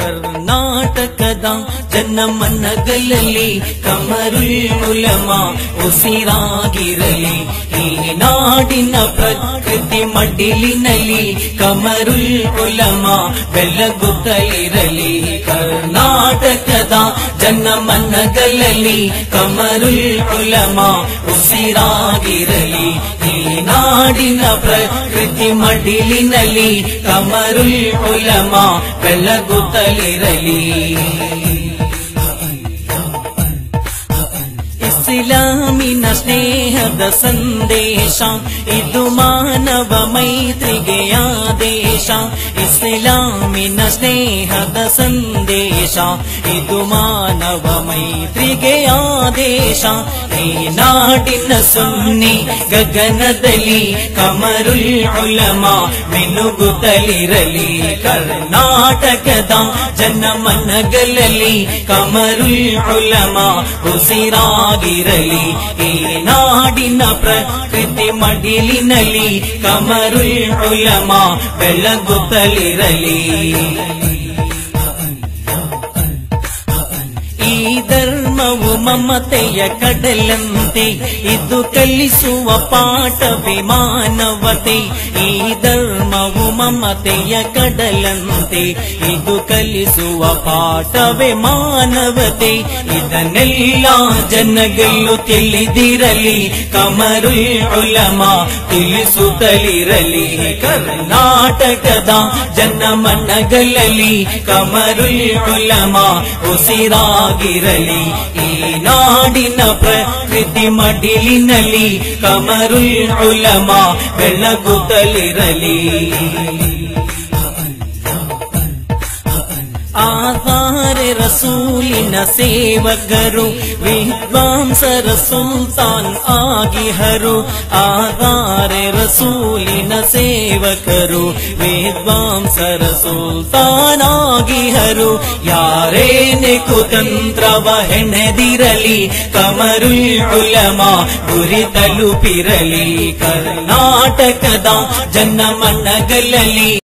ಕರ್ನಾಟಕದ ಜನಮನಗಳಲ್ಲಿ ಕಮರುಲ್ ಉಲಮಾ ಉಸಿರಾಗಿರಲಿ. ಈ ನಾಡಿನ ಪ್ರಕೃತಿ ಮಡಿಲಿನಲ್ಲಿ ಕಮರುಲ್ ಉಲಮಾ ಬೆಳಗುತ್ತಲಿರಲಿ. ಕರ್ನಾಟಕದ ಜನಮನಗಳಲ್ಲಿ ಕಮರುಲ್ ಉಲಮಾ ಉಸಿರಾಗಿರಲಿ. ಈ ನಾಡಿನ ಪ್ರಕೃತಿ ಮಡಿಲಿನಲ್ಲಿ ಕಮರುಲ್ ಉಲಮಾ ಬೆಳಗುತ್ತಲಿರಲಿ. ಇಸ್ಲಾಮಿನ ಸ್ನೇಹದ ಸಂದೇಶ ಇದು ಮಾನವ ಮೈತ್ರಿಗೆ ಆದೇಶ. ಇಸ್ಲಾಮಿನ ಸ್ನೇಹದ ಸಂದೇಶ ಇದು ಮಾನವ ಮೈತ್ರಿಗೆ ಆದೇಶ. ಈ ನಾಡಿನ ಸುನ್ನಿ ಗಗನದಲ್ಲಿ ಕಮರುಲ್ ಉಲಮಾ ಮಿನುಗುತ್ತಲಿರಲಿ. ಕರ್ನಾಟಕದ ಜನಮನಗಳಲ್ಲಿ ಕಮರುಲ್ ಉಲಮಾ ಉಸಿರಾಗಿರಲಿ. ಈ ನಾಡಿನ ಪ್ರಕೃತಿ ಮಡಿಲಿನಲ್ಲಿ ಕಮರುಲ್ ಉಲಮಾ ಬೆಳಗುತ್ತಲಿರಲಿ. ಈ ಧರ್ಮವು ಮಮತೆಯ ಕಡಲಂತೆ ಇದು ಕಲಿಸುವ ಪಾಠವೇ ಮಾನವತೆ. ಈ ಧರ್ಮವು ಮಮತೆಯ ಕಡಲಂತೆ ಇದು ಕಲಿಸುವ ಪಾಠವೇ ಮಾನವತೆ. ಇದನ್ನೆಲ್ಲ ಜನಗಳು ತಿಳಿದಿರಲಿ ಕಮರುಲ್ ಉಲಮಾ ತಿಳಿಸುತ್ತಲಿರಲಿ. ಕರ್ನಾಟಕದ ಜನಮನಗಳಲ್ಲಿ ಕಮರುಲ್ ಉಲಮಾ ಉಸಿರಾಗಿರಲಿ. ಈ ನಾಡಿನ ಪ್ರಕೃತಿ ಮಡಿಲಿನಲ್ಲಿ ಕಮರುಲ್ ಉಲಮಾ ಬೆಳಗುತ್ತಲಿರಲಿ. ಆಧಾರೆ ರಸೂಲಿನ ಸೇವಕರು ವಿದ್ವಾಂಸರ ಸುಲ್ತಾನ್ ಆಗಿಹರು. ಆಧಾರೆ ರಸೂಲಿನ ಸೇವಕರು ವಿದ್ವಾಂಸರ ಸುಲ್ತಾನ್ ಆಗಿಹರು. ಯಾರೇನೆ ಕುತಂತ್ರವ ಹೆಣೆದಿರಲಿ ಕಮರುಲ್ ಉಲಮಾ ಗುರಿ ತಲುಪಿರಲಿ. ಕರ್ನಾಟಕದ ಜನಮನಗಳಲ್ಲಿ